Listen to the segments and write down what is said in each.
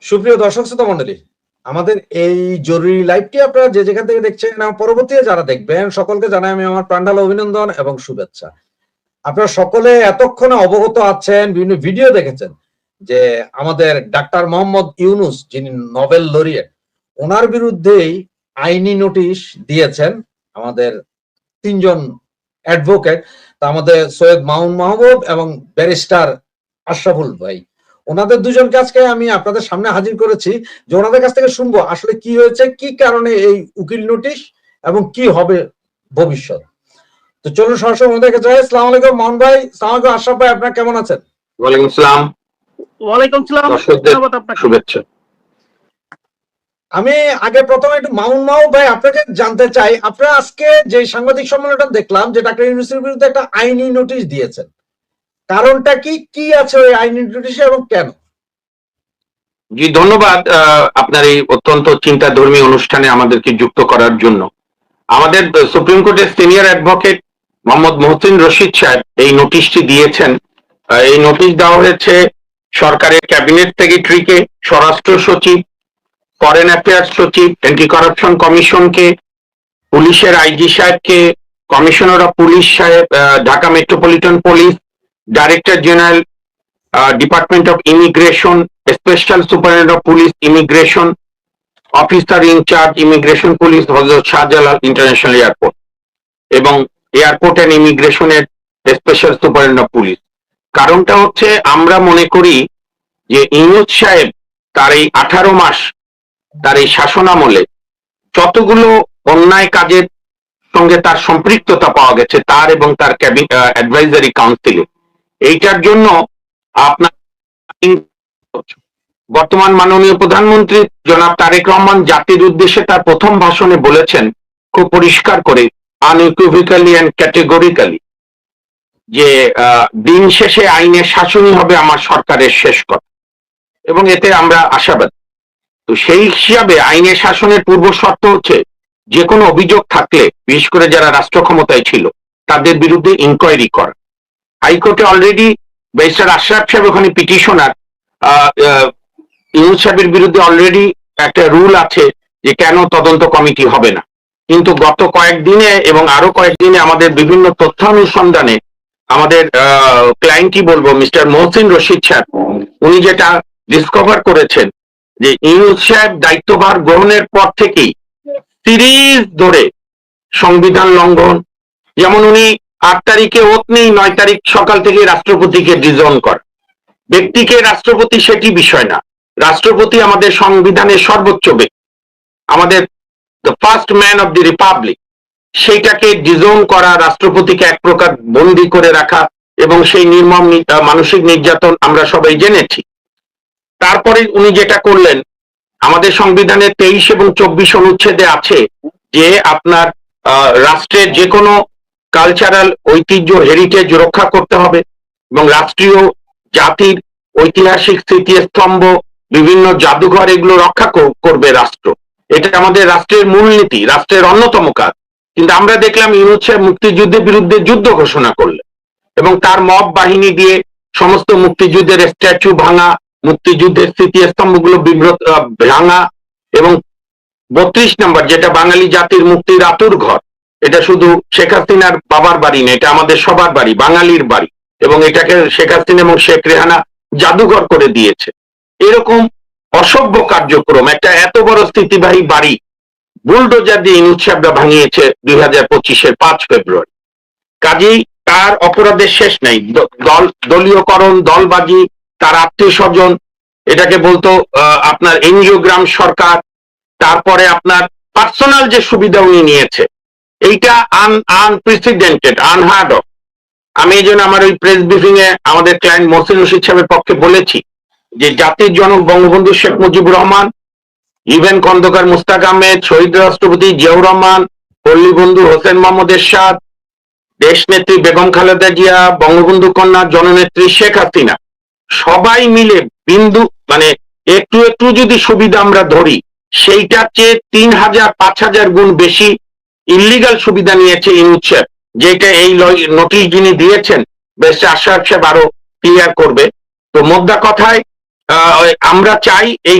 সুপ্রিয় দর্শক শ্রোতা মন্ডলী, আমাদের এই জরুরি লাইভটি আপনারা যে যেখান থেকে দেখছেন এবং পরবর্তীতে যারা দেখবেন সকলকে জানাই আমি আমার প্রাণঢালা অভিনন্দন এবং শুভেচ্ছা। আপনারা সকলে এতক্ষণে অবগত আছেন, বিভিন্ন ভিডিও দেখেছেন যে আমাদের ডাক্তার মোহাম্মদ ইউনুস, যিনি নোবেল লরিয়েট, ওনার বিরুদ্ধেই আইনি নোটিশ দিয়েছেন আমাদের তিনজন অ্যাডভোকেট, আমাদের সৈয়দ মামুন মাহবুব এবং ব্যারিস্টার আশরাফুল ভাই। ওনাদের দুজনকে আজকে আমি আপনাদের সামনে হাজির করেছি যে ওনাদের কাছ থেকে শুনবো আসলে কি হয়েছে, কি কারণে এই উকিল নোটিশ এবং কি হবে ভবিষ্যৎ। তো চলুন সরাসরি ওনাদের কাছে যাই। আসসালামু আলাইকুম মামুন ভাই, আসসালামু আলাইকুম আশরাফ ভাই, আপনারা কেমন আছেন? ওয়ালাইকুম আসসালাম। ওয়ালাইকুম সালাম, ধন্যবাদ আপনাকে। শুভেচ্ছা। আমি আগে প্রথমে একটু মামুন মাহবুব ভাই আপনাকে জানতে চাই, আপনারা আজকে যে সাংবাদিক সম্মেলনটা দেখলাম যে ডাক্তার ইউনুসের বিরুদ্ধে একটা আইনি নোটিশ দিয়েছেন, কারণটা কি, কি আছে ওই আইনি নোটিশে এবং কেন? জি ধন্যবাদ আপনার এই অত্যন্ত চিন্তাধর্মী অনুষ্ঠানে আমাদেরকে যুক্ত করার জন্য। আমাদের সুপ্রিম কোর্টের সিনিয়র অ্যাডভোকেট মোহাম্মদ মহসিন রশিদ সাহেব এই নোটিশটি দিয়েছেন। এই নোটিশ দেওয়া হয়েছে সরকারের ক্যাবিনেট সেক্রেটারিকে, স্বরাষ্ট্র সচিব, ফরেন অ্যাফেয়ার্স সচিব, অ্যান্টি কারাপশন কমিশনকে, পুলিশের আইজি সাহেবকে, কমিশনার অফ পুলিশ সাহেব, Dhaka metropolitan police, director general department of immigration, special superintendent of police immigration, officer in charge immigration police Hazrat Shahjalal international airport এবং এয়ারপোর্ট অ্যান্ড ইমিগ্রেশনের স্পেশাল সুপারিনটেন্ডেন্ট অফ পুলিশ। কারণটা হচ্ছে আমরা মনে করি যে ইউনূস সাহেব তার এই 18 মাস তার এই শাসনামলে যতগুলো অন্যায় কাজের সঙ্গে তার সম্পৃক্ততা পাওয়া গেছে তার এবং তার অ্যাডভাইজারি কাউন্সিলে, এইটার জন্য আপনার বর্তমান মাননীয় প্রধানমন্ত্রী জনাব তারেক রহমান জাতির উদ্দেশ্যে তার প্রথম ভাষণে বলেছেন খুব পরিষ্কার করে, আনইকুইভোক্যালি এন্ড ক্যাটেগরিক্যালি, যে দিন শেষে আইনের শাসনই হবে আমার সরকারের শেষ কথা, এবং এতে আমরা আশাবাদী। তো সেই হিসাবে আইনের শাসনের পূর্ব শর্ত হচ্ছে যে কোনো অভিযোগ থাকলে, বিশেষ করে যারা রাষ্ট্র ক্ষমতায় ছিল তাদের বিরুদ্ধে ইনকোয়ারি করা। হাইকোর্টে অলরেডি ব্যারিস্টার আশরাফ সাহেব ওখানে পিটিশনার, ইউনূস সাহেবের বিরুদ্ধে অলরেডি একটা রুল আছে যে কেন তদন্ত কমিটি হবে না। কিন্তু গত কয়েকদিনে এবং আরো কয়েকদিনে আমাদের বিভিন্ন তথ্যানুসন্ধানে আমাদের ক্লায়েন্টই বলবো মিস্টার মহসিন রশিদ সাহেব, উনি যেটা ডিসকভার করেছেন যে ইউনূস সাহেব দায়িত্বভার গ্রহণের পর থেকেই সিরিজ ধরে সংবিধান লঙ্ঘন, যেমন উনি 8 তারিখে ওত নেই, 9 তারিখ সকাল থেকে রাষ্ট্রপতিকে ডিজন করে। ব্যক্তিকে রাষ্ট্রপতি সেটি বিষয় না, রাষ্ট্রপতি আমাদের সংবিধানের সর্বোচ্চ ব্যক্তি, আমাদের the first man of the Republic. সেইটাকে ডিজোন করা, রাষ্ট্রপতিকে এক প্রকার বন্দি করে রাখা এবং সেই নির্মম মানসিক নির্যাতন আমরা সবাই জেনেছি। তারপরে উনি যেটা করলেন, আমাদের সংবিধানের 23 এবং 24 অনুচ্ছেদে আছে যে আপনার রাষ্ট্রের যে কোনো কালচারাল ঐতিহ্য হেরিটেজ রক্ষা করতে হবে এবং রাষ্ট্রীয় জাতির ঐতিহাসিক স্মৃতিস্তম্ভ, বিভিন্ন জাদুঘর, এগুলো রক্ষা করবে রাষ্ট্র। এটা আমাদের রাষ্ট্রের মূলনীতি, রাষ্ট্রের অন্যতম কাজ। কিন্তু আমরা দেখলাম ইউনূস সাহেব মুক্তিযুদ্ধের বিরুদ্ধে যুদ্ধ ঘোষণা করলেন এবং তার মব বাহিনী দিয়ে সমস্ত মুক্তিযুদ্ধের স্ট্যাচু ভাঙা, মুক্তিযুদ্ধের স্মৃতিস্তম্ভগুলো ভাঙা, এবং 32 নম্বর যেটা বাঙালি জাতির মুক্তির আতুর ঘর, এটা শুধু শেখ হাসিনার বাবার বাড়ি না, এটা আমাদের সবার বাড়ি, বাঙালির বাড়ি, এবং এটাকে শেখ হাসিনা এবং শেখ রেহানা জাদুঘর করে দিয়েছে। এরকম অসভ্য কার্যক্রম, একটা এত বড় স্থিতিবাহী বাড়ি বুলডোজার দিয়ে ইউনূস সাহেবরা ভাঙিয়েছে 2025-এর 5 ফেব্রুয়ারি। কাজেই তার অপরাধের শেষ নাই। দলীয়করণ, দলবাজি, তার আত্মীয় স্বজন, এটাকে বলতো আপনার এনজিওগ্রাম সরকার, তারপরে আপনার পার্সোনাল যে সুবিধা উনি নিয়েছে, এইটা আনপ্রেসিডেন্টেড, আনহার্ড অফ। আমি এই জন্য আমার ওই প্রেস ব্রিফিং এ আমাদের ক্লায়েন্ট মহসিন রশিদ সাহেবের পক্ষে বলেছি যে জাতির জনক বঙ্গবন্ধু শেখ মুজিবুর রহমান, ইভেন খন্দকার মুস্তাক আহমেদ, শহীদ রাষ্ট্রপতি জিয়াউর রহমান, পল্লী বন্ধু হোসেন মোহাম্মদ এরশাদ, দেশ নেত্রী বেগম খালেদা জিয়া, বঙ্গবন্ধু কন্যা জননেত্রী শেখ হাসিনা, সবাই মিলে বিন্দু মানে একটু একটু যদি সুবিধা আমরা ধরি, সেইটার চেয়ে 3000-5000 গুণ বেশি ইল্লিগাল সুবিধা নিয়েছে ইউনূস সাহেব, যেটা এই নোটিশ যিনি দিয়েছেন ব্যারিস্টার আশরাফ সাহেব আরো ক্লিয়ার করবে। তো মোদ্দা কথায় আমরা চাই এই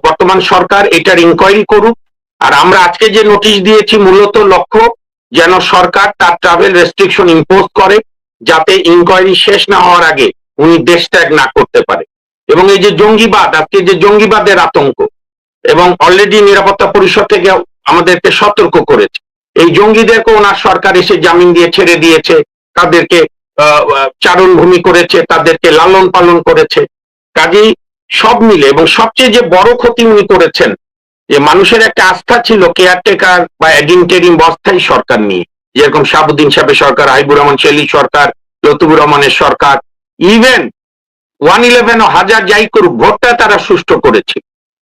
বর্তমান সরকার এটার ইনকোয়ারি করুক। আর আমরা আজকে যে নোটিশ দিয়েছি মূলত লক্ষ্য যেন সরকার তার ট্রাভেল রেস্ট্রিকশন ইম্পোজ করে, যাতে ইনকোয়ারি শেষ না হওয়ার আগে উনি দেশ ত্যাগ না করতে পারে। এবং এই যে জঙ্গিবাদ, আজকে যে জঙ্গিবাদের আতঙ্ক, এবং অলরেডি নিরাপত্তা পরিষদ থেকে আমাদেরকে সতর্ক করেছে, এই জঙ্গিদেরকে ওনার সরকার এসে জামিন দিয়ে ছেড়ে দিয়েছে, তাদেরকে চারণভূমি করেছে, তাদেরকে লালন পালন করেছে। কাজেই সব মিলে, এবং সবচেয়ে যে বড় ক্ষতি উনি করেছেন, যে মানুষের একটা আস্থা ছিল কেয়ারটেকার বা ইন্টারিম অস্থায়ী সরকার নিয়ে, যেরকম শাহাবুদ্দিন সাহেবের সরকার, হাবিবুর রহমান শেলী সরকার, লতিফুর রহমানের সরকার, ইভেন 111 ও হাজার যাই করুক, ভোটটা তারা সুষ্ঠু করেছে,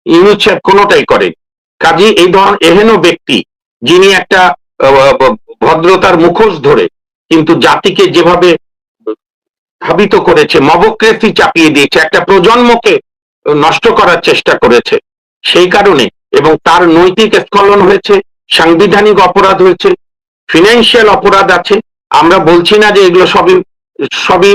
ইউনূস সাহেব কোনোটাই করেন। কাজে এই ধরনের এহেন ব্যক্তি, যিনি একটা ভদ্রতার মুখোশ ধরে কিন্তু জাতিকে যেভাবে ধাবিত করেছে, মবক্রেসি চাপিয়ে দিয়েছে, একটা প্রজন্মকে নষ্ট করার চেষ্টা করেছে, সেই কারণে, এবং তার নৈতিক স্খলন হয়েছে, সাংবিধানিক অপরাধ হয়েছে, ফিনান্সিয়াল অপরাধ আছে। আমরা বলছি না যে এগুলো সবই সবই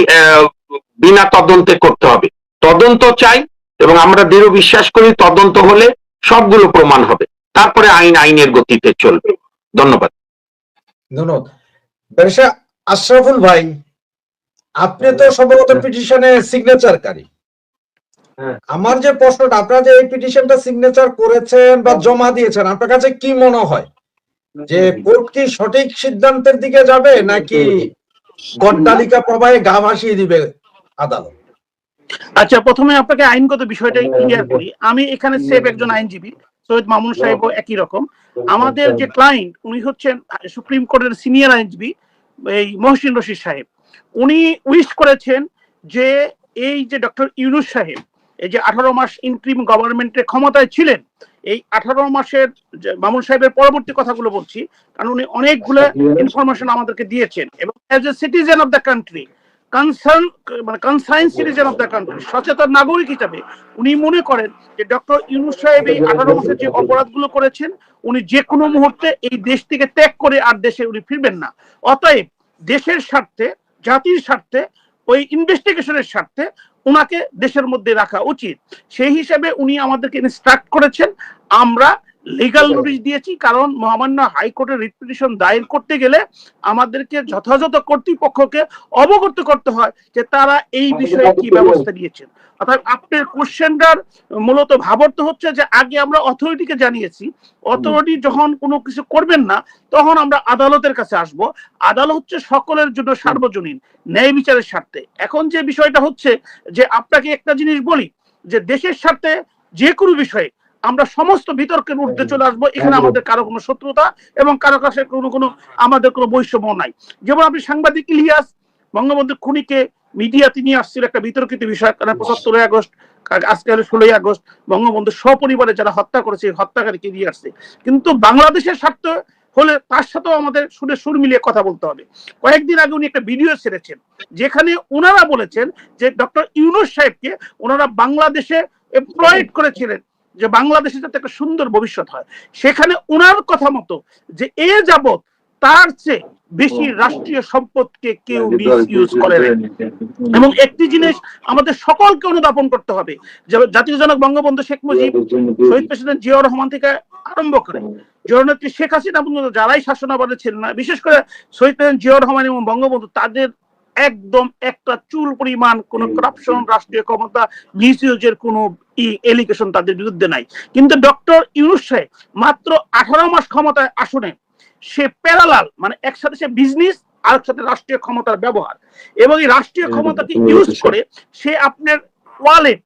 বিনা তদন্তে করতে হবে, তদন্ত চাই, এবং আমরা দৃঢ় বিশ্বাস করি তদন্ত হলে সবগুলো প্রমাণ হবে, তারপরে আইনের গতিতে চলবে। ধন্যবাদ। ধন্যবাদ। ব্যারিস্টার আশরাফুল ভাই, আপনি তো সম্ভবত পিটিশনে সিগনেচারকারী। আমার যে প্রশ্নটা, আপনারা যে এই পিটিশনটা সিগনেচার করেছেন বা জমা দিয়েছেন, আপনার কাছে কি মনে হয় যে কোর্ট কি সঠিক সিদ্ধান্তের দিকে যাবে, নাকি গড্ডালিকা প্রবাহে গা ভাসিয়ে দিবে আদালত? আচ্ছা, প্রথমে আপনাকে আইনগত বিষয়টা ক্লিয়ার করি। আমি এখানে সেফ একজন আইনজীবী, সৈয়দ মামুন সাহেবও একই রকম। আমাদের যে ক্লায়েন্ট, উনি হচ্ছেন সুপ্রিম কোর্টের সিনিয়র আইনজীবী এই মহসিন রশিদ সাহেব। উনি উইশ করেছেন যে এই যে ডক্টর ইউনূস সাহেব এই যে 18 মাস ইন্টারিম গভর্নমেন্টের ক্ষমতায় ছিলেন, এই 18 মাসের মামুন সাহেবের পরবর্তী কথাগুলো বলছি, কারণ উনি অনেকগুলো ইনফরমেশন আমাদেরকে দিয়েছেন, এবং as a citizen of the country, concern citizen of the country, সচেতন নাগরিক হিসাবে উনি মনে করেন যে ডক্টর ইউনূস সাহেব এই 18 মাসের যে অপরাধগুলো করেছেন, উনি যে কোনো মুহূর্তে এই দেশ থেকে ত্যাগ করে আর দেশে উনি ফিরবেন না। অতএব দেশের স্বার্থে, জাতির স্বার্থে, ওই ইনভেস্টিগেশনের স্বার্থে উনাকে দেশের মধ্যে রাখা উচিত। সেই হিসাবে উনি আমাদেরকে ইনস্ট্রাক্ট করেছেন। আমরা লিগ্যাল নোটিশ দিয়েছি, কারণ মহামান্য হাইকোর্টের রিট পিটিশন দায়ের করতে গেলে আমাদেরকে যথাযথ কর্তৃপক্ষকে অবগত করতে হয় যে তারা এই বিষয়ে কি ব্যবস্থা নিয়েছেন। অর্থাৎ আপনার কোশ্চেনটার মূলত ভাবার্থ হচ্ছে যে আগে আমরা অথরিটিকে জানিয়েছি, অথরিটি যখন কোনো কিছু করবেন না তখন আমরা আদালতের কাছে আসব। আদালত হচ্ছে সকলের জন্য সার্বজনীন, ন্যায় বিচারের স্বার্থে। এখন যে বিষয়টা হচ্ছে যে আপনাকে একটা জিনিস বলি, যে দেশের স্বার্থে যে কোনো বিষয়ে আমরা সমস্ত বিতর্কের ঊর্ধ্বে চলে আসবো। এখানে আমাদের কারো কোনো শত্রুতা এবং কারো কাছে কোনো আমাদের কোনো বৈষম্য নাই। যেমন আপনি সাংবাদিক ইলিয়াস বঙ্গবন্ধু খুনিকে মিডিয়াতে নিয়ে আসছিল একটা বিতর্কিত বিষয়, কারণ 75 আগস্ট, আজকে হলো 16 আগস্ট, বঙ্গবন্ধু সপরিবারে যারা হত্যা করেছে হত্যাকারীকে নিয়ে আসছে। কিন্তু বাংলাদেশের স্বার্থ হলে তার সাথেও আমাদের সুরে সুর মিলিয়ে কথা বলতে হবে। কয়েকদিন আগে উনি একটা ভিডিও ছেড়েছেন, যেখানে ওনারা বলেছেন যে ডক্টর ইউনূস সাহেবকে ওনারা বাংলাদেশে এমপ্লয়েড করেছিলেন, যে বাংলাদেশে যাতে একটা সুন্দর ভবিষ্যৎ হয়। সেখানে ওনার কথা মতো যে এ যাবৎ তার চেয়ে বেশি রাষ্ট্রীয় সম্পদকে কেউ মিসইউজ করে না। এবং একটি জিনিস আমাদের সকলকে অনুধাবন করতে হবে, যে জাতীয় জনক বঙ্গবন্ধু শেখ মুজিব, শহীদ প্রেসিডেন্ট জিয়াউর রহমান থেকে আরম্ভ করে জননেত্রী শেখ হাসিনা পর্যন্ত যারাই শাসনাবাদে ছিলেন না, বিশেষ করে শহীদ প্রেসিডেন্ট জিয়াউর রহমান এবং বঙ্গবন্ধু, তাদের একদম একটা চুল পরিমাণ কোন করাপশন, রাষ্ট্রীয় ক্ষমতা মিসইউজের কোন এলিগেশন তাদের বিরুদ্ধে নাই। কিন্তু ডক্টর ইউনূস সাহেব মাত্র 18 মাস ক্ষমতায় আসনে সে প্যারালাল, মানে একসাথে সে বিজনেস আর একসাথে রাষ্ট্রীয় ক্ষমতার ব্যবহার, এবং এই রাষ্ট্রীয় ক্ষমতাকে ইউজ করে সে আপনার ওয়ালেট,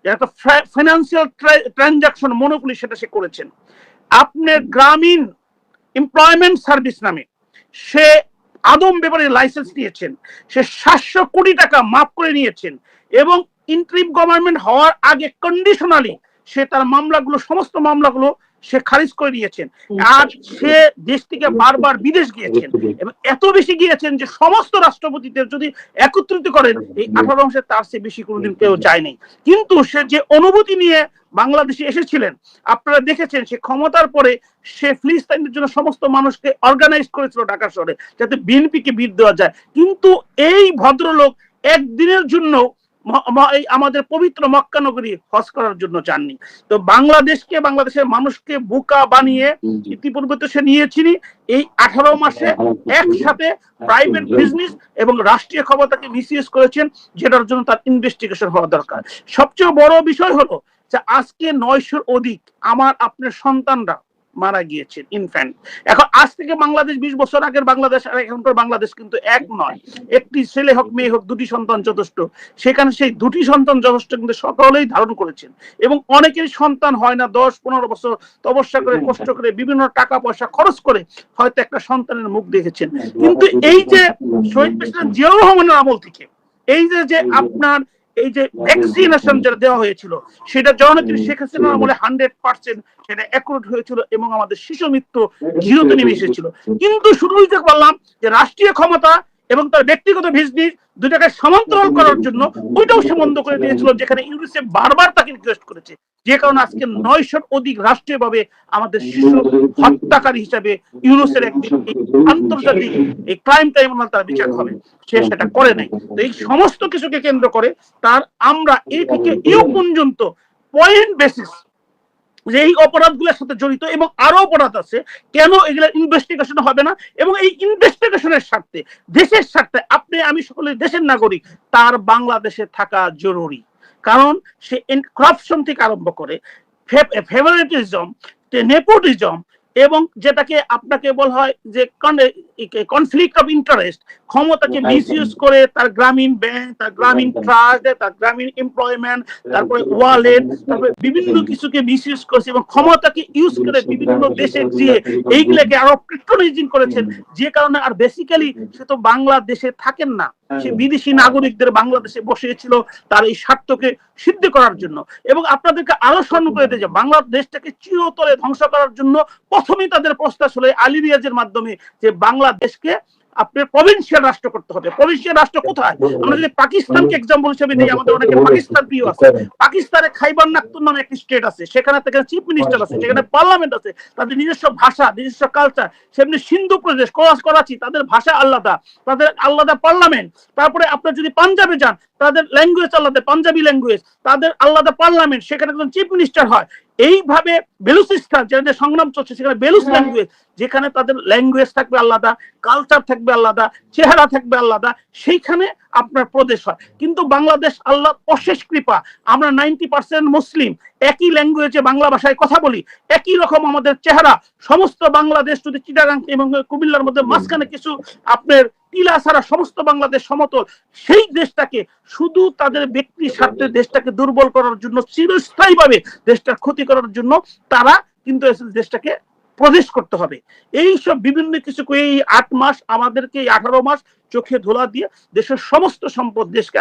একটা ফাইন্যান্সিয়াল ট্রানজাকশন মনোপলি, সেটা সে করেছেন। আপনার গ্রামীণ এমপ্লয়মেন্ট সার্ভিস নামে সে আদম ব্যাপারে লাইসেন্স নিয়েছেন, সে 700 কোটি টাকা মাফ করে নিয়েছেন, এবং ইন্টারিম গভর্নমেন্ট হওয়ার আগে কন্ডিশনালি সে তার মামলাগুলো, সমস্ত মামলাগুলো সে খারিজ করে নিয়েছেন। আর সে দেশ থেকে বারবার বিদেশ গিয়েছেন, এবং এত বেশি গিয়েছেন যে সমস্ত রাষ্ট্রপতিদের যদি একত্রিত করেন এই 18 মাসে তার চেয়ে বেশি কোনোদিন কেউ যায়নি। কিন্তু সে যে অনুভূতি নিয়ে বাংলাদেশে এসেছিলেন, আপনারা দেখেছেন সে ক্ষমতার পরে সে ফিলিস্তিনের জন্য সমস্ত মানুষকে অর্গানাইজ করেছিল ঢাকা শহরে, যাতে বিএনপিকে বিট দেওয়া যায়। কিন্তু এই ভদ্রলোক একদিনের জন্য এই আমাদের পবিত্র মক্কা নগরী হজ করার জন্য যাননি। তো বাংলাদেশকে, বাংলাদেশের মানুষকে বোকা বানিয়ে ইতিপূর্বে তো সে নিয়েছিনি, এই 18 মাসে একসাথে প্রাইভেট বিজনেস এবং রাষ্ট্রীয় ক্ষমতাকে মিসইউজ করেছেন, যেটার জন্য তার ইনভেস্টিগেশন হওয়া দরকার। সবচেয়ে বড় বিষয় হলো যে আজকে 900-র অধিক আমার আপনার সন্তানরা মারা গিয়েছেন, ইনফ্যান্ট। এখন আজ থেকে বাংলাদেশ 20 বছর আগের বাংলাদেশ আর এখনকার বাংলাদেশ কিন্তু এক নয়। একটি ছেলে হোক মেয়ে হোক, দুটি সন্তান যথেষ্ট। সেখানে সেই দুটি সন্তান যথেষ্ট কিন্তু সকলেই ধারণ করেছেন, এবং অনেকেরই সন্তান হয় না। 10-15 বছর তপস্যা করে, কষ্ট করে, বিভিন্ন টাকা পয়সা খরচ করে হয়তো একটা সন্তানের মুখ দেখেছেন। কিন্তু এই যে শহীদ প্রেসিডেন্ট জিয়াউর রহমানের আমল থেকে এই যে আপনার এই যে ভ্যাকসিনেশন যেটা দেওয়া হয়েছিল, সেটা জননেত্রী শেখ হাসিনার আমলে 100% সেটা অ্যাকুরেট হয়েছিল, এবং আমাদের শিশু মৃত্যু 0-তে নেমে এসেছিল। কিন্তু শুরুই থেকে বললাম যে রাষ্ট্রীয় ক্ষমতা এবং তার ব্যক্তিগত বিজনেস দুটাকে সমান্তরাল করার জন্য ওইটাও সে বন্ধ করে দিয়েছিল, যেখানে ইউনিসেফ বারবার তাকে রিকোয়েস্ট করেছে। যে কারণে আজকে 900-র অধিক রাষ্ট্রীয়ভাবে আমাদের শিশু হত্যাকারী হিসাবে ইউনুসের একদিন আন্তর্জাতিক এই ক্রাইম ট্রাইব্যুনাল তার বিচার হবে, সে সেটা করে নাই। তো এই সমস্ত কিছুকে কেন্দ্র করে তার আমরা এই থেকে ইউ পর্যন্ত পয়েন্ট বেসিস যে এই অপরাধগুলোর সাথে জড়িত এবং আরো অপরাধ আছে, কেন এগুলো ইনভেস্টিগেশন হবে না, এবং এই ইনভেস্টিগেশনের স্বার্থে, দেশের স্বার্থে আপনি আমি সকলে দেশের নাগরিক, তার বাংলাদেশে থাকা জরুরি। কারণ সে করাপশন থেকে আরম্ভ করে ফেভারিটিজম, নেপোটিজম, এবং যেটাকে আপনাকে বলা হয় যে কনফ্লিক্ট অফ ইন্টারেস্ট, ক্ষমতাকে মিসইউজ করে তার গ্রামীণ ব্যাংক, তার গ্রামীণ ট্রাস্ট, তার গ্রামীণ এমপ্লয়মেন্ট, তারপরে ওয়ালেট, তারপরে বিভিন্ন কিছুকে মিসইউজ করেছে, এবং ক্ষমতাকে ইউজ করে বিভিন্ন দেশে গিয়ে এইগুলোকে আরো পেট্রোনাইজিং করেছেন। যে কারণে আর বেসিক্যালি সে তো বাংলাদেশে থাকেন না, সে বিদেশি নাগরিকদের বাংলাদেশে বসিয়েছিল তার এই স্বার্থকে সিদ্ধ করার জন্য। এবং আপনাদেরকে আরো স্মরণ করে দিই যে বাংলাদেশটাকে চিরতরে ধ্বংস করার জন্য প্রথমেই তাদের প্রস্তাব ছিল আলী রিয়াজের মাধ্যমে যে বাংলাদেশকে আপনার প্রভিন্সিয়াল রাষ্ট্র করতে হবে। প্রভিন্সিয়াল রাষ্ট্র কোথায়? আমরা যদি পাকিস্তানকে এক্সাম্পল হিসেবে দিই, আমাদের অনেকে পাকিস্তান প্রিয় আছে। পাকিস্তানে খাইবার নাখতুন নামে একটি স্টেট আছে, সেখানে চিফ মিনিস্টার আছে, সেখানে পার্লামেন্ট আছে, তাদের নিজস্ব ভাষা, নিজস্ব কালচার। সেমনি সিন্ধু প্রদেশ, করাচি, তাদের ভাষা আলাদা, তাদের আলাদা পার্লামেন্ট। তারপরে আপনার যদি পাঞ্জাবে যান, তাদের ল্যাঙ্গুয়েজ আলাদা, পাঞ্জাবি ল্যাঙ্গুয়েজ, তাদের আলাদা পার্লামেন্ট, সেখানে একজন চিফ মিনিস্টার হয়। এইভাবে বেলুচিস্তান যেখানে সংগ্রাম চলছে, সেখানে বেলুচ ল্যাঙ্গুয়েজ, যেখানে তাদের ল্যাঙ্গুয়েজ থাকবে আলাদা, কালচার থাকবে আলাদা, চেহারা থাকবে আলাদা, সেইখানে আপনার প্রদেশ হয়। কিন্তু বাংলাদেশ আল্লাহর অশেষ কৃপা, আমরা 90% মুসলিম, একই ল্যাঙ্গুয়েজে বাংলা ভাষায় কথা বলি, একই রকম আমাদের চেহারা। সমস্ত বাংলাদেশ যদি চিটাগাং এবং কুমিল্লার মধ্যে মাঝখানে কিছু আপনার টিলা ছাড়া সমস্ত বাংলাদেশ সমতল, সেই দেশটাকে শুধু তাদের ব্যক্তি স্বার্থে দেশটাকে দুর্বল করার জন্য, চিরস্থায়ীভাবে দেশটার ক্ষতি করার জন্য তারা কিন্তু দেশটাকে প্রদেশ করতে হবে। এই সব বিভিন্ন কিছু এই 8 মাস আমাদেরকে, এই 18 মাস চোখে ধোলা দিয়ে দেশের সমস্ত সম্পদ দেশকে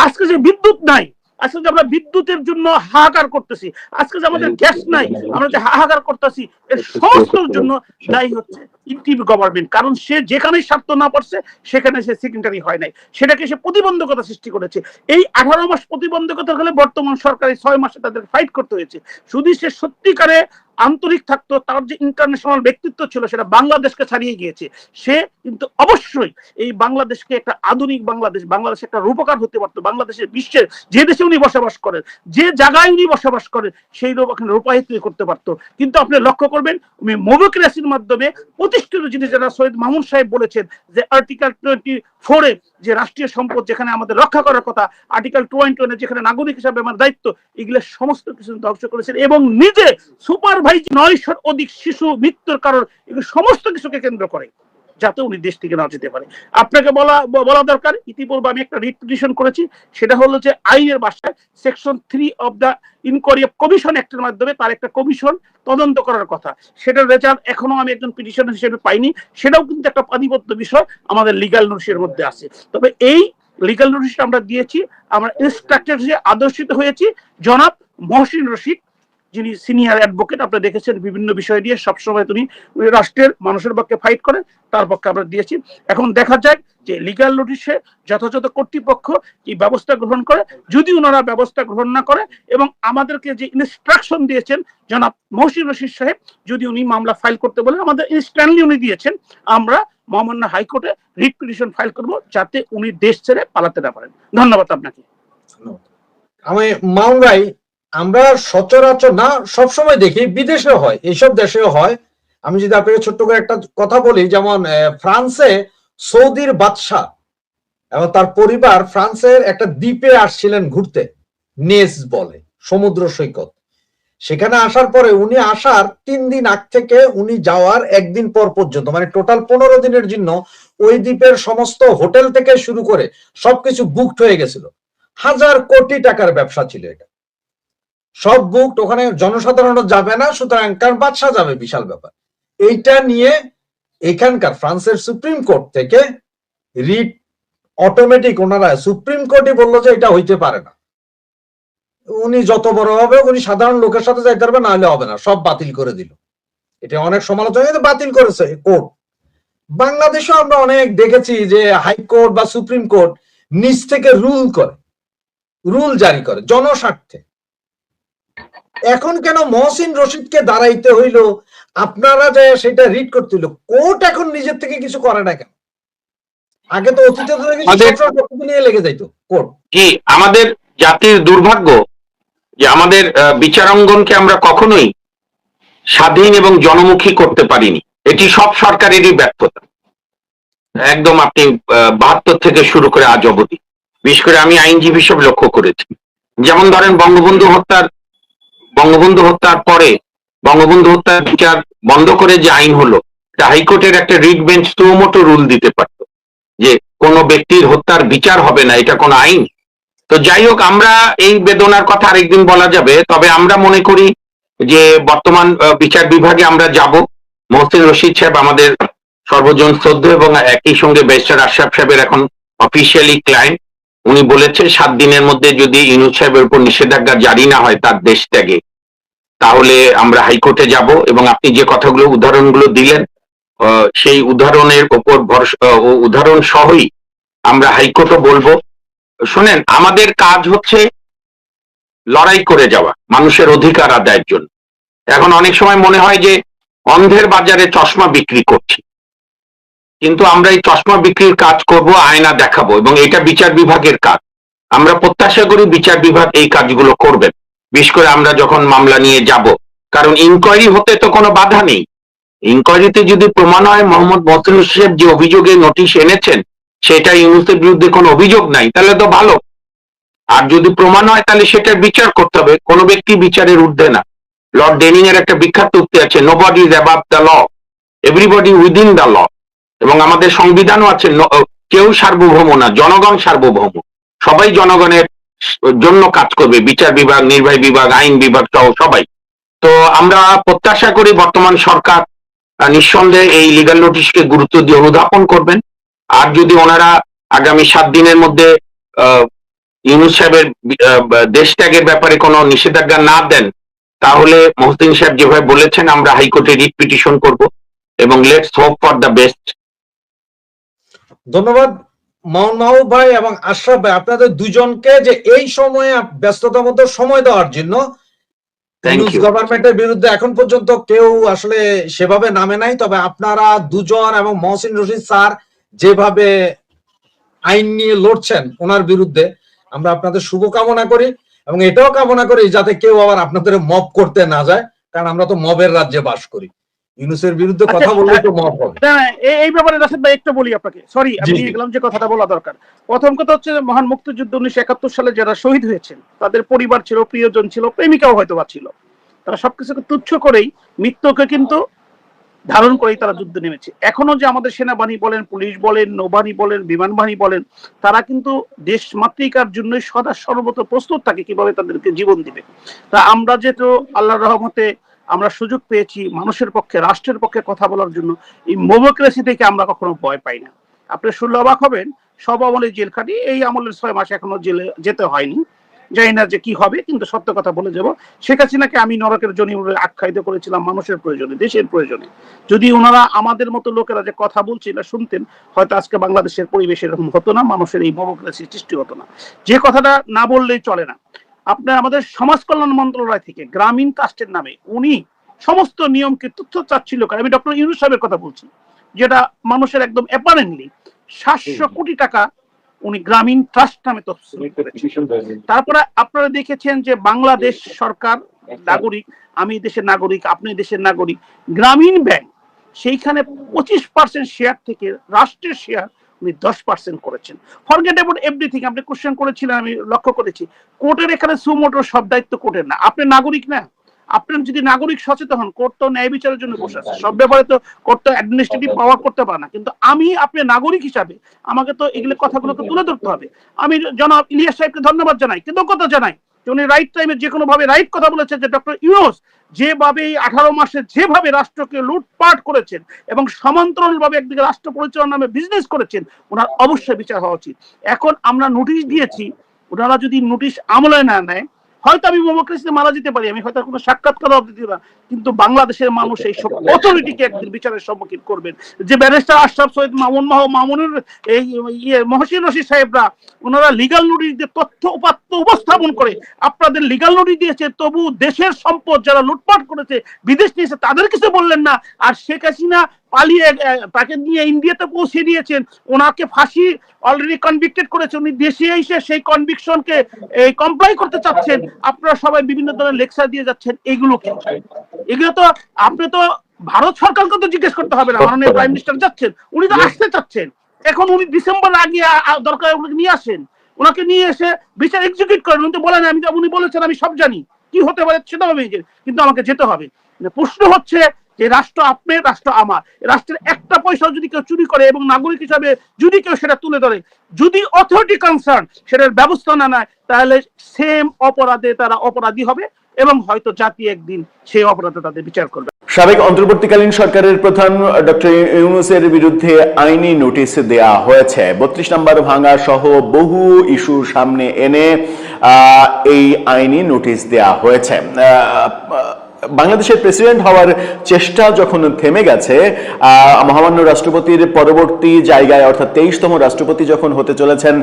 আজকে যে বিদ্যুৎ নাই, আজকে যে আমরা বিদ্যুতের জন্য হাহাকার করতেছি, আজকে যে আমাদের গ্যাস নাই, আমরা যে হাহাকার করতেছি, এর সমস্ত জন্য দায়ী হচ্ছে ইনটিভি গভর্নমেন্ট। কারণ সে যেখানে স্বার্থ না পারছে সেখানে সে সিগনেটারি হয় নাই, সেটাকে সে প্রতিবন্ধকতা সৃষ্টি করেছে। এই 18 মাস প্রতিবন্ধকতা হলে বর্তমান সরকার 6 মাসে তাদের ফাইট করতে হয়েছে। যদি সে সত্যিকারে আন্তরিক থাকতো, তার যে ইন্টারন্যাশনাল ব্যক্তিত্ব ছিল সেটা বাংলাদেশকে ছাড়িয়ে গিয়েছে, সে কিন্তু অবশ্যই এই বাংলাদেশকে একটা আধুনিক বাংলাদেশ একটা রূপকার হতে পারতো। বাংলাদেশের বিশ্বের যে দেশে উনি বসবাস করেন, যে জায়গায় উনি বসবাস করেন, সেই রূপায়িত করতে পারতো। কিন্তু আপনি লক্ষ্য করবেন উনি ডেমোক্রেসির মাধ্যমে প্রতিষ্ঠিত জিনিস, যারা শহীদ মামুন সাহেব বলেছেন যে আর্টিকেল 24-এ যে রাষ্ট্রীয় সম্পদ যেখানে আমাদের রক্ষা করার কথা, আর্টিকেল 21 যেখানে নাগরিক হিসাবে আমার দায়িত্ব, এগুলো সমস্ত কিছু ধ্বংস করেছেন, এবং নিজে সুপারভাইজ 900-র অধিক শিশু মৃত্যুর কারণ, এগুলো সমস্ত কিছুকে কেন্দ্র করে যাতে উনি দেশ থেকে না যেতে পারে। আপনাকে বলা দরকার, ইতিপূর্বে আমি একটা রিট পিটিশন করেছি, সেটা হলো যে আইনের ভাষায় section 3 of the inquiry of commission অ্যাক্টের মাধ্যমে তার একটা কমিশন তদন্ত করার কথা। সেটার রেজাল্ট এখনো আমি একজন পিটিশনার হিসেবে পাইনি, সেটাও কিন্তু একটা পানিবদ্ধ বিষয় আমাদের লিগ্যাল নোটিশের মধ্যে আছে। তবে এই লিগ্যাল নোটিশটা আমরা দিয়েছি, আমরা ইনস্ট্রাক্টর হিসেবে আদর্শিত হয়েছি জনাব মহসিন রশিদ, যিনি সিনিয়র অ্যাডভোকেট। আপনারা দেখেছেন বিভিন্ন বিষয় নিয়ে সবসময় তিনি রাষ্ট্রের মানুষের পক্ষে ফাইট করেন, তার পক্ষে আমরা দিয়েছি। এখন দেখা যায় যে লিগ্যাল নোটিশে যথাযথ কর্তৃপক্ষ কি ব্যবস্থা গ্রহণ করে। যদি ওনারা ব্যবস্থা গ্রহণ না করে এবং আমাদেরকে যে ইনস্ট্রাকশন দিয়েছেন জনাব মহসিন রশিদ সাহেব, যদি উনি মামলা ফাইল করতে বলেন, আমাদের ইনস্ট্যান্টলি উনি দিয়েছেন, আমরা মহামান্য হাইকোর্টে রিট পিটিশন ফাইল করব যাতে উনি দেশ ছেড়ে পালাতে না পারেন। ধন্যবাদ আপনাকে। আমি মাউন ভাই, আমরা সচরাচর না সবসময় দেখি, বিদেশে হয়, এইসব দেশেও হয়। আমি যদি আপনাকে ছোট্ট করে একটা কথা বলি, যেমন ফ্রান্সে সৌদির বাদশাহ এবং তার পরিবার ফ্রান্সের একটা দ্বীপে আসছিলেন ঘুরতে, নেস বলে, সমুদ্র সৈকত। সেখানে আসার পরে উনি আসার 3 দিন আগ থেকে উনি যাওয়ার 1 দিন পর পর্যন্ত, মানে টোটাল 15 দিনের জন্য ওই দ্বীপের সমস্ত হোটেল থেকে শুরু করে সবকিছু বুকড হয়ে গেছিল। 1000 কোটি টাকার ব্যবসা ছিল এটা, সব বুকড। ওখানে জনসাধারণ যাবে না, সুতরাং কারণ বাদশা যাবে, বিশাল ব্যাপার। এইটা নিয়ে এখানকার ফ্রান্সের সুপ্রিম কোর্ট থেকে রিট অটোমেটিক, ওনারা সুপ্রিম কোর্টই বললো যে এটা হইতে পারে না, উনি যত বড় হবে উনি সাধারণ লোকের সাথে যাইতে পারবে, না হলে হবে না, সব বাতিল করে দিল। এটা অনেক সমালোচনা বাতিল করেছে কোর্ট। বাংলাদেশেও আমরা অনেক দেখেছি যে হাইকোর্ট বা সুপ্রিম কোর্ট নিজ থেকে রুল জারি করে জনস্বার্থে। এখন কেন মহসিন রশিদকে দাঁড়াইতে হইল, আপনারা যে সেটা রিড করতে হইল? কোর্ট এখন নিজের থেকে কিছু করে না কেন? আগে তো অতীতে নিয়ে লেগে যাইতো কোর্ট। কি আমাদের জাতির দুর্ভাগ্য যে আমাদের বিচারাঙ্গনকে আমরা কখনোই স্বাধীন এবং জনমুখী করতে পারিনি। এটি সব সরকারেরই ব্যর্থতা, একদম। আপনি 72 থেকে শুরু করে আজ অবধি, বিশেষ করে আমি আইনজীবী হিসেবে লক্ষ্য করেছি। যেমন ধরেন বঙ্গবন্ধু হত্যার পরে বঙ্গবন্ধু হত্যার বিচার বন্ধ করে যে আইন হলো, হাইকোর্টের একটা রিট বেঞ্চ সুমোটো রুল দিতে পারতো যে কোনো ব্যক্তির হত্যার বিচার হবে না, এটা কোনো আইন। তো যাই হোক, আমরা এই বেদনার কথা আরেকদিন বলা যাবে। তবে আমরা মনে করি যে বর্তমান বিচার বিভাগে আমরা যাব। মহসিন রশিদ সাহেব আমাদের সর্বজন শ্রদ্ধ এবং একই সঙ্গে ব্যারিস্টার আশরাফ সাহেবের এখন অফিসিয়ালি ক্লায়েন্ট। উনি বলেছে 7 দিনের মধ্যে যদি ইউনূস সাহেবের উপর নিষেধাজ্ঞা জারি না হয় তার দেশ ত্যাগে, তাহলে আমরা হাইকোর্টে যাব। এবং আপনি যে কথাগুলো উদাহরণগুলো দিলেন, সেই উদাহরণের উপর উদাহরণ সহই আমরা হাইকোর্টও বলবো। শোনেন, আমাদের কাজ হচ্ছে লড়াই করে যাওয়া মানুষের অধিকার আদায়ের জন্য। এখন অনেক সময় মনে হয় যে অন্ধের বাজারে চশমা বিক্রি করছি, কিন্তু আমরা এই চশমা বিক্রির কাজ করব, আয়না দেখাবো, এবং এটা বিচার বিভাগের কাজ। আমরা প্রত্যাশা করি বিচার বিভাগ এই কাজগুলো করবেন, বিশেষ করে আমরা যখন মামলা নিয়ে যাব। কারণ ইনকোয়ারি হতে তো কোনো বাধা নেই। ইনকোয়ারিতে যদি প্রমাণ হয় মোহাম্মদ মহসিন সাহেব যে অভিযোগে নোটিশ এনেছেন সেটা ইউনূসের বিরুদ্ধে কোনো অভিযোগ নাই, তাহলে তো ভালো। আর যদি প্রমাণ হয় তাহলে সেটার বিচার করতে হবে, কোনো ব্যক্তি বিচারের ঊর্ধ্বে না। লর্ড ডেনিং এর একটা বিখ্যাত উক্তি আছে, nobody is above the law, everybody within the law. এবং আমাদের সংবিধানও আছে, কেউ সার্বভৌম না, জনগণ সার্বভৌম। সবাই জনগণের জন্য কাজ করবে, বিচার বিভাগ, নির্বাহী বিভাগ, আইন বিভাগ সহ সবাই। তো আমরা প্রত্যাশা করি বর্তমান সরকার নিঃসন্দেহে এই লিগ্যাল নোটিশকে গুরুত্ব দিয়ে অনুধাবন করবেন। আর যদি ওনারা আগামী 7 দিনের মধ্যে ইউনূস সাহেবের দেশ ত্যাগের ব্যাপারে কোনো নিষেধাজ্ঞা না দেন, তাহলে মহসিন সাহেব যেভাবে বলেছেন আমরা হাইকোর্টে রিট পিটিশন করব, এবং let's hope for the best. ধন্যবাদ মাহবুব ভাই এবং আশরাফ ভাই, আপনাদের দুজনকে যে এই সময়ে ব্যস্ততার মধ্যে সময় দেওয়ার জন্য। গভর্নমেন্টের বিরুদ্ধে এখন পর্যন্ত কেউ আসলে সেভাবে নামে নাই, তবে আপনারা দুজন এবং মহসিন রশিদ স্যার যেভাবে আইন নিয়ে লড়ছেন ওনার বিরুদ্ধে, আমরা আপনাদের শুভকামনা করি এবং এটাও কামনা করি যাতে কেউ আবার আপনাদের মব করতে না যায়, কারণ আমরা তো মবের রাজ্যে বাস করি। ইউনূসের বিরুদ্ধে কথা বললে তো মব হবে। এই ব্যাপারে রাশেদ ভাই একটু বলি আপনাকে, সরি আমি দেখলাম যে কথাটা বলা দরকার। প্রথম কথা হচ্ছে মহান মুক্তিযুদ্ধ 1971 সালে যারা শহীদ হয়েছেন তাদের পরিবার ছিল, প্রিয়জন ছিল, প্রেমিকাও হয়তো বা ছিল, তারা সবকিছুকে তুচ্ছ করেই মৃত্যুকে কিন্তু ধারণ করেই তারা যুদ্ধে নেমেছে। এখনো যে আমাদের সেনাবাহিনী বলেন, পুলিশ বলেন, নৌবাহিনী বলেন, বিমান বাহিনী বলেন, তারা কিন্তু দেশ মাতৃকার জন্য সদা সর্বত প্রস্তুত থাকে কিভাবে তাদেরকে জীবন দিবে। তা আমরা যেহেতু আল্লাহর রহমতে আমরা সুযোগ পেয়েছি মানুষের পক্ষে, রাষ্ট্রের পক্ষে কথা বলার জন্য, এই ডেমোক্রেসি থেকে আমরা কখনো ভয় পাই না। আপনি শুনলে অবাক হবেন, সব আমলে জেল খাটি, এই আমলের 6 মাস এখনো জেলে যেতে হয়নি, জানি না যে কি হবে, কিন্তু সত্য কথা বলে যাব। শেখ হাসিনাকে আমি নরকের জনি আখ্যায়িত করেছিলাম মানুষের প্রয়োজনে, দেশের প্রয়োজনে। যদি ওনারা আমাদের মতো লোকেরা যে কথা বলছে এটা শুনতেন, হয়তো আজকে বাংলাদেশের পরিবেশ এরকম হতো না, মানুষের এই ডেমোক্রেসি সৃষ্টি হতো না। যে কথাটা না বললেই চলে না, আপনার আমাদের সমাজ কল্যাণ মন্ত্রণালয় থেকে গ্রামীণ কাস্টের নামে উনি সমস্ত নিয়মকে তুচ্ছ চাচ্ছিল। আমি ডক্টর ইউনূস সাহেবের কথা বলছি, যেটা মানুষের একদম অ্যাপারেন্টলি 700 কোটি টাকা উনি গ্রামীণ ট্রাস্ট নামে তফসিল করেছেন। তারপরে আপনারা দেখেছেন যে বাংলাদেশ সরকার নাগরিক, আমি দেশের নাগরিক, আপনি দেশের নাগরিক, গ্রামীণ ব্যাংক সেইখানে 25% শেয়ার থেকে রাষ্ট্রের শেয়ার উনি 10% করেছেন। ফরগেট অ্যাবাউট এভরিথিং, আপনি কোশ্চেন করেছিলেন, আমি লক্ষ্য করেছি কোর্টের এখানে সুমোটো সব দায়িত্ব কোর্টের না, আপনি নাগরিক না, আপনার যদি নাগরিক সচেতন হন, কোর্ট তো ন্যায় বিচারের জন্য বসে আছে, সব ব্যাপারে তো কোর্ট তো অ্যাডমিনিস্ট্রেটিভ পাওয়ার করতে পারে না, কিন্তু আপনি নাগরিক হিসাবে আমাকে তো এগুলো কথাগুলোকে তুলে ধরতে হবে। আমি জনাব ইলিয়াস সাহেবকে ধন্যবাদ জানাই, কৃতজ্ঞতা জানাই, উনি রাইট টাইমে যে কোনো ভাবে রাইট কথা বলেছেন, যে ডক্টর ইউনূস যেভাবে 18 মাসে যেভাবে রাষ্ট্রকে লুটপাট করেছেন এবং সমান্তরাল ভাবে একদিকে রাষ্ট্র পরিচালনার নামে বিজনেস করেছেন, ওনার অবশ্যই বিচার হওয়া উচিত। এখন আমরা নোটিশ দিয়েছি, ওনারা যদি নোটিশ আমলে না নেয়, হয়তো আমি ডেমোক্রেসিতে মারা যেতে পারি, আমি হয়তো কোনো সাক্ষাৎকার দিতে না, কিন্তু বাংলাদেশের মানুষ এই সব অথরিটিকে একদিন বিচারের সম্মুখীন করবেন। যে ব্যারিস্টার আশরাফ সৈয়দ মামুনুর, এই মহসিন রশিদ সাহেবরা, ওনারা লিগাল নোটিশ দিয়ে তথ্য উপাত্ত উপস্থাপন করে আপনাদের লিগাল নোটিশ দিয়েছে, তবু দেশের সম্পদ যারা লুটপাট করেছে, বিদেশ নিয়েছে, তাদের কিছু বললেন না। আর শেখ হাসিনা পালিয়ে তাকে নিয়ে ইন্ডিয়াতে পৌঁছে দিয়েছেন, ওনাকে ফাঁসি অলরেডি কনভিক্টেড করেছে, উনি দেশে এসে সেই কনভিকশনকে কমপ্লাই করতে চাচ্ছেন, আপনারা সবাই বিভিন্ন ধরনের লেকচার দিয়ে যাচ্ছেন। এগুলো তো আপনি তো ভারত সরকারকে তো জিজ্ঞেস করতে হবে না, মাননীয় প্রাইম মিনিস্টার যাচ্ছেন, উনি তো আসতে চাচ্ছেন, এখন উনি ডিসেম্বর আগে দরকার ওনাকে নিয়ে আসেন, ওনাকে নিয়ে এসে বিচার এক্সিকিউট করেন। উনি তো বলেন উনি বলেছেন আমি সব জানি, কি হতে পারে সেটা হবে, কিন্তু আমাকে যেতে হবে। প্রশ্ন হচ্ছে যে রাষ্ট্র আপনার, রাষ্ট্র আমার, রাষ্ট্রের একটা পয়সা যদি কেউ চুরি করে এবং নাগরিক হিসাবে যদি কেউ সেটা তুলে ধরে, যদি অথরিটি কনসার্ন সেটার ব্যবস্থা না নেয়, তাহলে সেম অপরাধে তারা অপরাধী হবে এবং হয়তো জাতি একদিন সেই অপরাধে তাদের বিচার করবে। সাবেক অন্তর্বর্তীকালীন সরকারের প্রধান ডক্টর ইউনূসের বিরুদ্ধে আইনি নোটিশ দেয়া হয়েছে। 32 নম্বর ভাঙা সহ বহু ইস্যু সামনে এনে এই আইনি নোটিশ দেয়া হয়েছে। বাংলাদেশের প্রেসিডেন্ট হওয়ার চেষ্টা যখন থেমে গেছে, মহামান্য রাষ্ট্রপতির পরবর্তী জায়গায় অর্থাৎ 23তম রাষ্ট্রপতি যখন হতে চলেছেন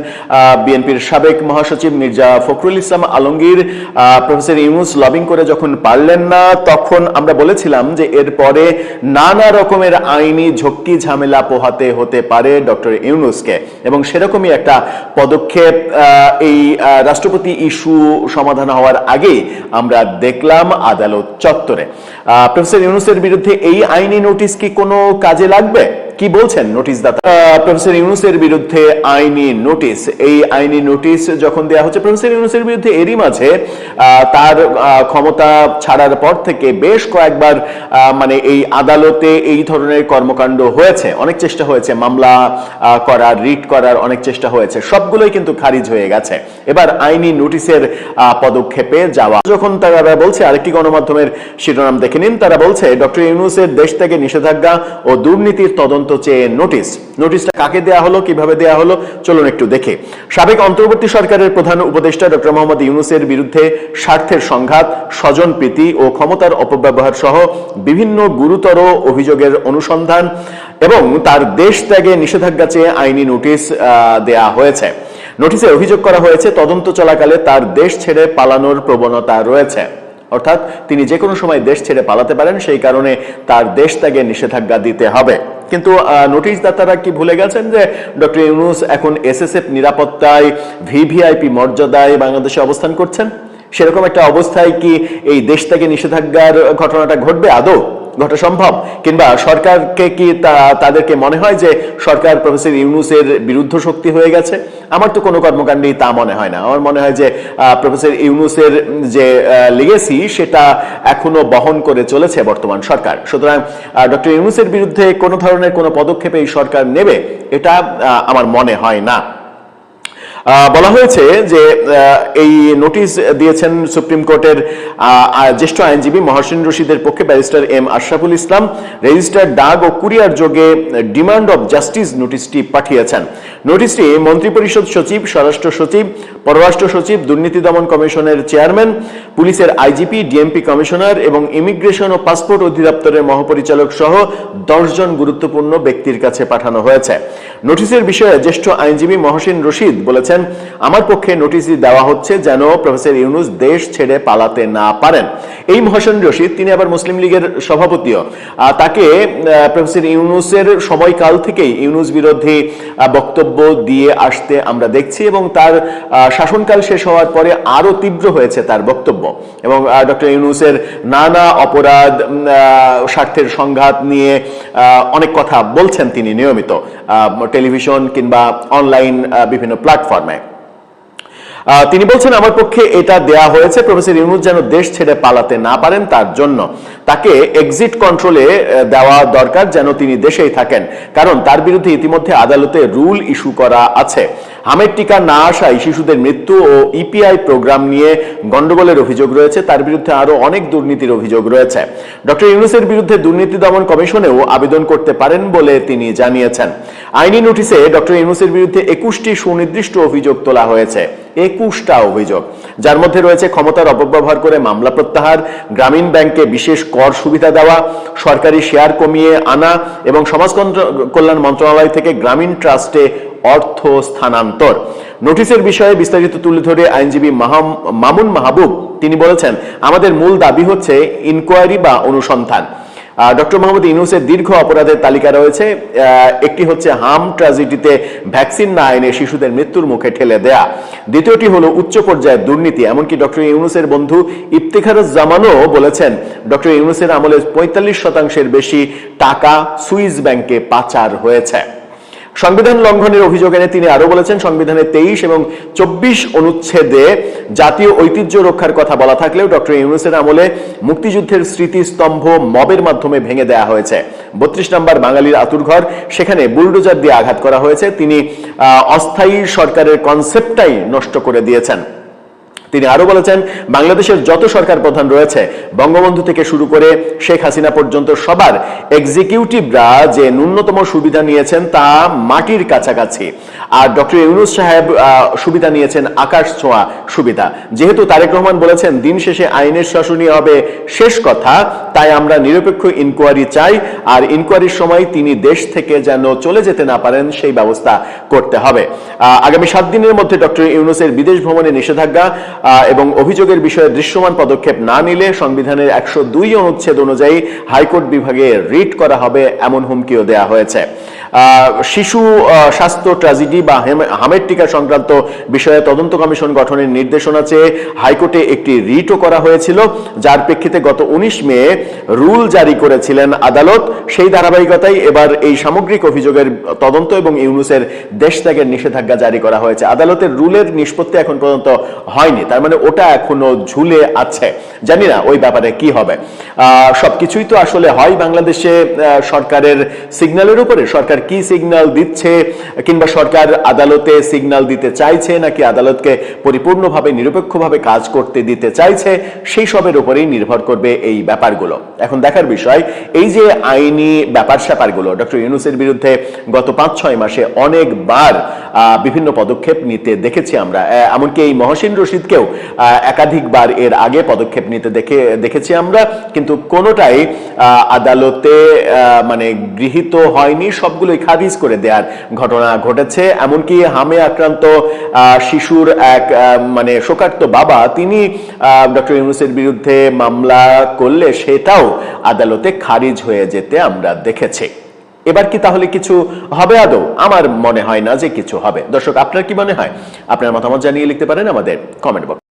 বিএনপির সাবেক মহাসচিব মির্জা ফখরুল ইসলাম আলমগীর, প্রফেসর ইউনূস লবিং করে যখন পারলেন না, তখন আমরা বলেছিলাম যে এরপরে নানা রকমের আইনি ঝক্কি ঝামেলা পোহাতে হতে পারে ডক্টর ইউনূসকে, এবং সেরকমই একটা পদক্ষেপ এই রাষ্ট্রপতি ইস্যু সমাধান হওয়ার আগে আমরা দেখলাম আদালত চত্বরে। প্রফেসর ইউনূসের বিরুদ্ধে এই আইনি নোটিশ কি কোনো কাজে লাগবে? কি বলছেন নোটিশ দাতা? প্রফেসর ইউনূসের বিরুদ্ধে আইনি নোটিশ, এই আইনি নোটিশ যখন দেওয়া হচ্ছে প্রফেসর ইউনূসের বিরুদ্ধে, এরই মাঝে তার ক্ষমতা ছাড়ার পর থেকে বেশ কয়েকবার মানে এই আদালতে এই ধরনের কর্মকাণ্ড হয়েছে, অনেক চেষ্টা হয়েছে মামলা করার, রিট করার অনেক চেষ্টা হয়েছে, সবগুলোই কিন্তু খারিজ হয়ে গেছে। এবার আইনি নোটিশের পদক্ষেপে যাওয়া, যখন তারা বলছে, আরেকটি গণমাধ্যমের শিরোনাম দেখে নিন, তারা বলছে ডক্টর ইউনূসের দেশ থেকে নিষেধাজ্ঞা ও দুর্নীতির তদন্ত চেয়ে নোটিশ। নোটিশটা কাকে দেয়া হলো, কিভাবে দেয়া হলো, চলুন একটু দেখে। সাবেক অন্তর্বর্তী সরকারের প্রধান উপদেষ্টা ডক্টর মোহাম্মদ ইউনূসের বিরুদ্ধে স্বার্থের সংঘাত, স্বজনপ্রীতি ও ক্ষমতার অপব্যবহার সহ বিভিন্ন গুরুতর অভিযোগের অনুসন্ধান এবং তার দেশ ত্যাগে নিষেধাজ্ঞা চেয়ে আইনি নোটিশ দেয়া হয়েছে। নোটিশে অভিযোগ করা হয়েছে তদন্ত চলাকালে তার দেশ ছেড়ে পালানোর প্রবণতা রয়েছে, অর্থাৎ তিনি যে কোনো সময় দেশ ছেড়ে পালাতে পারেন, সেই কারণে তার দেশ ত্যাগে নিষেধাজ্ঞা দিতে হবে। কিন্তু নোটিশ দাতারা কি ভুলে গেছেন যে ডক্টর ইউনূস এখন এসএসএফ নিরাপত্তায় ভিভিআইপি মর্যাদায় বাংলাদেশে অবস্থান করছেন? সেরকম একটা অবস্থায় কি এই দেশ থেকে নিষেধাজ্ঞার ঘটনাটা ঘটবে? আদৌ ঘটা সম্ভব? কিংবা সরকারকে কি তাদেরকে মনে হয় যে সরকার প্রফেসর ইউনূসের বিরুদ্ধ শক্তি হয়ে গেছে? আমার তো কোনো কর্মকাণ্ডেই তা মনে হয় না। আমার মনে হয় যে প্রফেসর ইউনূসের যে লিগেসি সেটা এখনো বহন করে চলেছে বর্তমান সরকার। সুতরাং ডক্টর ইউনূসের বিরুদ্ধে কোনো ধরনের কোনো পদক্ষেপ এই সরকার নেবে এটা আমার মনে হয় না। বলা হয়েছে যে এই নোটিশ দিয়েছেন সুপ্রিম কোর্টের জ্যেষ্ঠ আইনজীবী মহসিন রশিদের পক্ষে barrister M Ashraful Islam. Register ডাক ও কুরিয়ার যোগে ডিমান্ড অফ জাস্টিস নোটিশটি পাঠিয়েছেন। নোটিশটি মন্ত্রিপরিষদ সচিব, স্বরাষ্ট্র সচিব, পররাষ্ট্র সচিব, দুর্নীতি দমন কমিশনের চেয়ারম্যান, পুলিশের আইজিপি, ডিএমপি কমিশনার এবং ইমিগ্রেশন ও পাসপোর্ট অধিদপ্তরের মহাপরিচালক সহ 10 জন গুরুত্বপূর্ণ ব্যক্তির কাছে পাঠানো হয়েছে। নোটিশের বিষয়ে জ্যেষ্ঠ আইনজীবী মহসিন রশিদ বলেছেন, আমার পক্ষে নোটিশ দেওয়া হচ্ছে যেন প্রফেসর ইউনূস দেশ ছেড়ে পালাতে না পারেন। এই মহসিন রশিদ, তিনি আবার মুসলিম লীগের সভাপতিও। তাকে প্রফেসর ইউনূসের সময়কাল থেকেই ইউনূস বিরোধী বক্তব্য দিয়ে আসতে আমরা দেখছি এবং তার শাসনকাল শেষ হওয়ার পরে আরো তীব্র হয়েছে তার বক্তব্য এবং ডক্টর ইউনূসের নানা অপরাধ, স্বার্থের সংঘাত নিয়ে অনেক কথা বলছেন তিনি নিয়মিত টেলিভিশন কিংবা অনলাইন বিভিন্ন প্ল্যাটফর্মে। তিনি বলছেন, আমার পক্ষে এটা দেয়া হয়েছে প্রফেসর ইউনূস যেন দেশ ছেড়ে পালাতে না পারেন, তার জন্য তাকে এক্সিট কন্ট্রোলে দেওয়া দরকার, যেন তিনি দেশেই থাকেন, কারণ তার বিরুদ্ধে ইতিমধ্যে আদালতে রুল ইস্যু করা আছে। হামের টিকা না আসায় শিশুদের মৃত্যু ও ইপিআই প্রোগ্রাম নিয়ে গন্ডগোলের অভিযোগ রয়েছে, তার বিরুদ্ধে আরো অনেক দুর্নীতির অভিযোগ রয়েছে। ডক্টর ইউনূসের বিরুদ্ধে দুর্নীতি দমন কমিশনেও আবেদন করতে পারেন বলে তিনি জানিয়েছেন। আইনি নোটিশে ডক্টর ইউনূসের বিরুদ্ধে 21টি সুনির্দিষ্ট অভিযোগ তোলা হয়েছে, 21টা অভিযোগ, যার মধ্যে রয়েছে ক্ষমতার অপব্যবহার করে মামলা প্রত্যাহার, গ্রামীণ ব্যাংকে বিশেষ কর সুবিধা দেওয়া, সরকারি শেয়ার কমিয়ে আনা এবং সমাজ কল্যাণ মন্ত্রণালয় থেকে গ্রামীণ ট্রাস্টে অর্থ স্থানান্তর। নোটিশের বিষয়ে বিস্তারিত তুলে ধরে আইনজীবী মামুন মাহবুব তিনি বলেছেন, আমাদের মূল দাবি হচ্ছে ইনকোয়ারি বা অনুসন্ধান। ডক্টর মোহাম্মদ ইউনূসের দীর্ঘ অপরাধের তালিকা রয়েছে। একটি হচ্ছে হাম ট্র্যাজেডিতে ভ্যাকসিন না এনে শিশুদের মৃত্যুর মুখে ঠেলে দেয়া, দ্বিতীয়টি হলো উচ্চ পর্যায়ের দুর্নীতি। এমনকি ডক্টর ইউনূসের বন্ধু ইফতেখারুজ্জামানও বলেছেন ডক্টর ইউনূসের আমলে 45% বেশি টাকা সুইস ব্যাংকে পাচার হয়েছে। সংবিধান লঙ্ঘনের অভিযোগ এনে তিনি আরো বলেছেন, সংবিধানের 23 এবং 24 অনুচ্ছেদে জাতীয় ঐতিহ্য রক্ষার কথা বলা থাকলেও ডক্টর ইউনূসের আমলে মুক্তিযুদ্ধের স্মৃতিস্তম্ভ মবের মাধ্যমে ভেঙে দেওয়া হয়েছে। 32 নম্বর বাঙালির আতুরঘর, সেখানে বুলডোজার দিয়ে আঘাত করা হয়েছে। তিনি অস্থায়ী সরকারের কনসেপ্টটাই নষ্ট করে দিয়েছেন। তিনি আরো বলেছেন, বাংলাদেশের যত সরকার প্রধান রয়েছে, বঙ্গবন্ধু থেকে শুরু করে শেখ হাসিনা পর্যন্ত, সবার এক্সিকিউটিভরা যে ন্যূনতম সুবিধা নিয়েছেন তা মাটির কাছাকাছি, আর ডক্টর ইউনূস সাহেব সুবিধা নিয়েছেন আকাশ ছোঁয়া সুবিধা। যেহেতু তারেক রহমান বলেছেন দিন শেষে আইনের শাসনই হবে শেষ কথা, তাই আমরা নিরপেক্ষ ইনকোয়ারি চাই, আর ইনকোয়ারির সময় তিনি দেশ থেকে যেন চলে যেতে না পারেন সেই ব্যবস্থা করতে হবে। আগামী 7 দিনের মধ্যে ডক্টর ইউনূসের বিদেশ ভ্রমণে নিষেধাজ্ঞা এবং অভিযোগের বিষয়ে দৃশ্যমান পদক্ষেপ না নিলে সংবিধানের 102 অনুচ্ছেদ অনুযায়ী হাইকোর্ট বিভাগে রিট করা হবে, এমন হুমকিও দেয়া হয়েছে। শিশু স্বাস্থ্য ট্র্যাজেডি বা হামের টিকা সংক্রান্ত বিষয়ে তদন্ত কমিশন গঠনের নির্দেশনা চেয়ে হাইকোর্টে একটি রিটও করা হয়েছিল, যার প্রেক্ষিতে গত 19 মে রুল জারি করেছিলেন আদালত। সেই ধারাবাহিকতায় এবার এই সামগ্রিক অভিযোগের তদন্ত এবং ইউনূসের দেশ ত্যাগের নিষেধাজ্ঞা জারি করা হয়েছে। আদালতের রুলের নিষ্পত্তি এখন পর্যন্ত হয়নি, তার মানে ওটা এখনো ঝুলে আছে। জানি না ওই ব্যাপারে কি হবে। সবকিছুই তো আসলে হয় বাংলাদেশে সরকারের সিগন্যালের উপরে, সরকার কি সিগন্যাল দিচ্ছে, কিংবা সরকার আদালতে সিগন্যাল দিতে চাইছে নাকি আদালতকে পরিপূর্ণভাবে নিরপেক্ষভাবে কাজ করতে দিতে চাইছে, সেই সবের উপরেই নির্ভর করবে এই ব্যাপারগুলো। এখন দেখার বিষয়, এই যে আইনি ব্যাপার স্যাপারগুলো ডক্টর ইউনূসের বিরুদ্ধে গত 5-6 মাসে অনেকবার বিভিন্ন পদক্ষেপ নিতে দেখেছি আমরা, এমনকি এই মহসিন রশিদকেও একাধিকবার এর আগে পদক্ষেপ নিতে দেখেছি আমরা, কিন্তু কোনোটাই আদালতে মানে গৃহীত হয়নি, সবগুলোই খারিজ করে দেওয়ার ঘটনা ঘটেছে। এমনকি হামে আক্রান্ত শিশুর এক মানে শোকার্ত বাবা, তিনি ডক্টর ইউনূসের বিরুদ্ধে মামলা করলে সেটাও আদালতে খারিজ হয়ে যেতে আমরা দেখেছি। এবার কি তাহলে কিছু হবে আদৌ? আমার মনে হয় না যে কিছু হবে। দর্শক, আপনার কি মনে হয়? আপনার মতামত জানিয়ে লিখতে পারেন আমাদের কমেন্ট বক্সে।